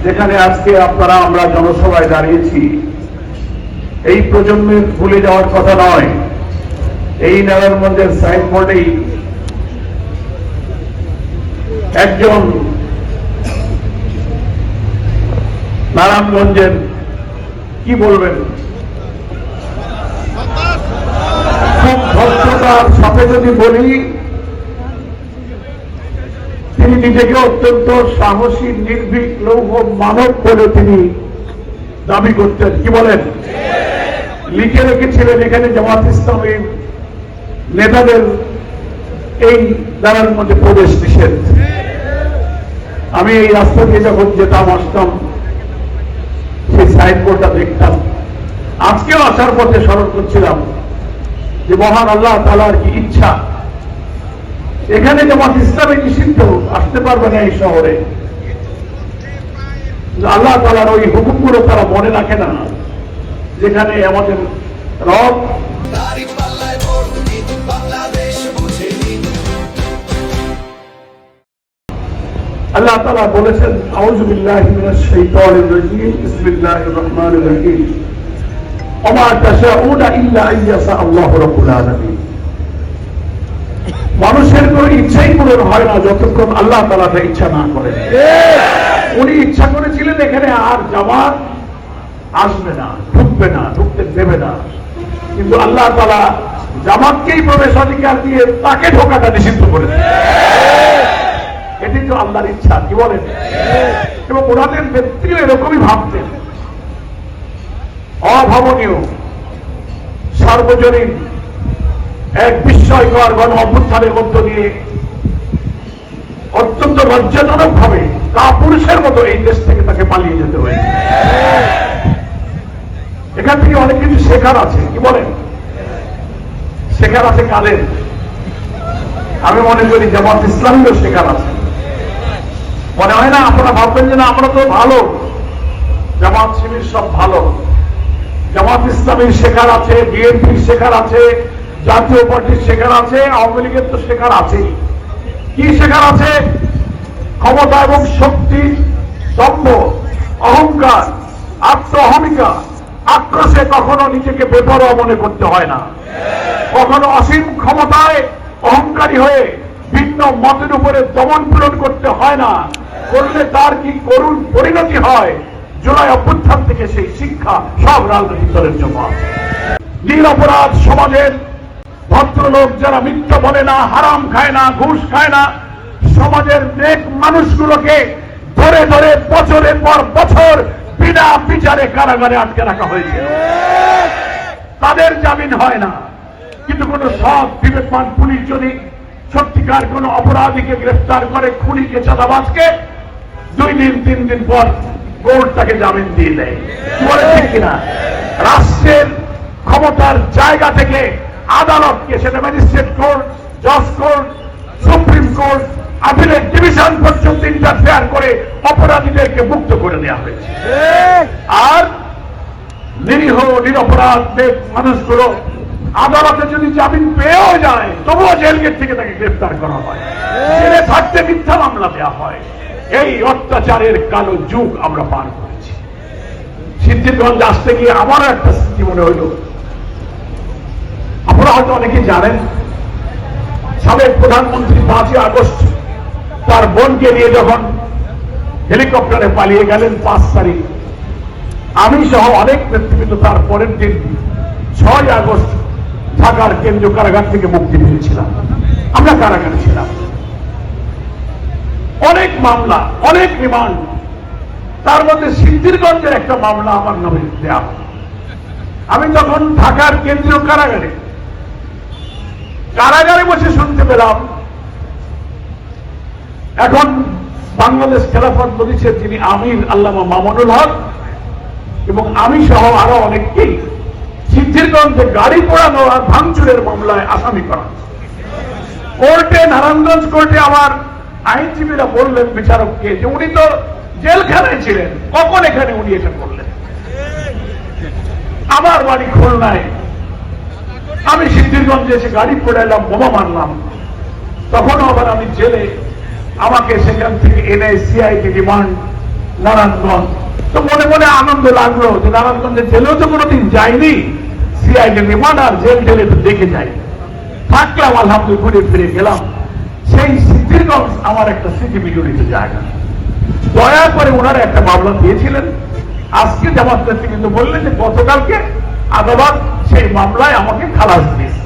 যেখানে আজকে আপনারা আমরা জনসভায় দাঁড়িয়েছি, এই প্রজন্মের ভুলে যাওয়ার কথা নয়। এই নারায়ণগঞ্জের সাইনবোর্ডেই একজন নারায়ণগঞ্জের কি বলবেন, খুব ভদ্রতার সাথে যদি বলি, তিনি নিজেকে অত্যন্ত সাহসী, নির্ভীক, লৌহ মানব বলে তিনি দাবি করতেন। কি বলেন? লিখে রেখেছিলেন এখানে জামাত ইসলামী নেতাদের এই দ্বারার মধ্যে প্রবেশ নিষেধ। আমি এই রাস্তা দিয়ে যখন যেতাম আসতাম, সেই সাইনবোর্ডটা দেখতাম। আজকেও আসার পথে স্মরণ করছিলাম যে মহান আল্লাহ তাআলার কি ইচ্ছা, এখানে জামাত ইসলামী নিষিদ্ধ, আসতে পারবে না এই শহরে। আল্লাহ তাআলার ওই হুকুমগুলো তারা মনে রাখে না, যেখানে আমাদের রব আল্লাহ তাআলা বলেছেন, আউযু বিল্লাহি মিনাশ শাইতানির রাজীম, বিসমিল্লাহির রহমানির রহিম, ওমা তাশাউনা ইল্লা আইয়াশা আল্লাহু রাব্বুল আলামিন। মানুষের কোনো ইচ্ছাই পূরণ হয় না যতক্ষণ আল্লাহ তাআলা তা ইচ্ছা না করেন। উনি ইচ্ছা করেছিলেন এখানে আর জামাত আসবে না, ঢুকবে না, ঢুকতে দেবে না, কিন্তু আল্লাহ তাআলা জামাতকেই প্রবেশাধিকার দিয়ে তাকে ঢোকাটা নিষিদ্ধ করেছেন। এটি তো আল্লাহর ইচ্ছা। কি বলেন? এবং ওনাদের নেত্রীও এরকমই ভাবতেন। অভাবনীয় সার্বজনীন এক বিস্ময়কর গণ অভ্যুত্থানের মধ্য দিয়ে অত্যন্ত লজ্জাজনক ভাবে কাপুরুষের মতো এই দেশ থেকে তাকে পালিয়ে যেতে হয়েছে। এখান থেকে অনেক কিছু শেখার আছে। কি বলেন? শেখার আছে কাদের? আমি মনে করি জামাত ইসলামীও শেখার আছে। মনে হয় না আপনারা ভাববেন যে না আমরা তো ভালো, জামাত শিবির সব ভালো। জামাত ইসলামীর শেখার আছে, বিএনপির শেখার আছে, জাতীয় পার্টির শেখার আছে, আওয়ামী লীগের তো শেখার আছেই। কি শেখার আছে? ক্ষমতা এবং শক্তি, দম্ভ, অহংকার, আত্ম অহমিকা, আক্রোশে কখনো নিজেকে বেপরোয়া মনে করতে হয় না। কখনো অসীম ক্ষমতায় অহংকারী হয়ে ভিন্ন মতের উপরে দমন পীড়ন করতে হয় না। করলে তার কি করুণ পরিণতি হয়, জুলাই অভ্যুত্থান থেকে সেই শিক্ষা সব রাজনৈতিক দলের জন্য আছে। নিরপরাধ সমাজের ভদ্রলোক যারা মিথ্যা বলে না, হারাম খায় না, ঘুষ খায় না, সমাজের নেক মানুষগুলোকে ধরে ধরে বছরের পর বছর বিনা বিচারে কারাগারে আটকে রাখা হয়েছে। তাদের জামিন হয় না। কিন্তু কোন সৎ বিবেকবান পুলিশ যদি সত্যিকার কোন অপরাধীকে গ্রেফতার করে, খুনিকে, চাঁদাবাজকে, 2 দিন 3 দিন পর কোর্ট তাকে জামিন দিয়ে দেয়। বলে ঠিক কিনা? রাষ্ট্রের ক্ষমতার জায়গা থেকে আদালতকে, সেটা ম্যাজিস্ট্রেট কোর্ট, জজ court, supreme court, appellate division পর্যন্ত ইন্টারফেয়ার করে অপরাধীদেরকে মুক্ত করে দেওয়া হয়েছে। আর নিরীহ নিরপরাধ মানুষগুলো আদালতে যদি জামিন পেয়েও যায়, তবুও জেল গেট থেকে তাকে গ্রেফতার করা হয়, জেলে থাকতে মিথ্যা মামলা দেওয়া হয়। এই অত্যাচারের কালো যুগ আমরা পার করেছি। সিদ্ধিরগঞ্জ আসতে গিয়ে আমারও একটা স্মৃতি মনে হইল। আপনারা হয়তো অনেকেই জানেন, সাবেক প্রধানমন্ত্রী 5ই আগস্ট তার বোনকে নিয়ে যখন হেলিকপ্টারে পালিয়ে গেলেন 5 তারিখ, আমি সহ অনেক নেতৃবৃন্দ তার পরের দিন 6 আগস্ট ঢাকার কেন্দ্রীয় কারাগার থেকে মুক্তি পেয়েছিলাম। আমরা কারাগারে ছিলাম, অনেক মামলা, অনেক রিমান্ড, তার মধ্যে সিদ্ধিরগঞ্জের একটা মামলা আমার নামে দেয়া। আমি তখন ঢাকার কেন্দ্রীয় কারাগারে বসে শুনতে পেলাম, এখন বাংলাদেশ খেলাফত মজলিসের যিনি আমির আল্লামা মামুনুল হক এবং আমি সহ আরো অনেককেই সিদ্ধিরগঞ্জে গাড়ি পোড়ানো আর ভাঙচুরের মামলায় আসামি করা। কোর্টে, নারায়ণগঞ্জ কোর্টে আমার আইনজীবীরা বললেন বিচারককে যে উনি তো জেলখানায় ছিলেন, কখন এখানে উনি এটা করলেন? আমার বাড়ি খুলনায়, আমি সিদ্ধিরগঞ্জে এসে গাড়ি পোড়াইলাম, বোমা মারলাম, তখনও আবার আমি জেলে। আমাকে সেখান থেকে এনে সিআইডি রিমান্ড নারায়ণগঞ্জ। তো মনে মনে আনন্দ লাগলো যে নারায়ণগঞ্জের জেলেও তো কোনোদিন যাইনি, সিআইডি রিমান্ড আর জেল টেলে তো দেখে যাই, থাকলাম আলহামদুলিল্লাহ, ঘুরে ফিরে গেলাম। সেই সিদ্ধিরগঞ্জ আমার একটা স্মৃতি বিজড়িত জায়গা। দয়া করে ওনারা একটা মামলা দিয়েছিলেন, আজকে জামাত নেত্রী কিন্তু বললেন যে গতকালকে আদালত সেই মামলায় আমাকে খালাস দিয়েছে।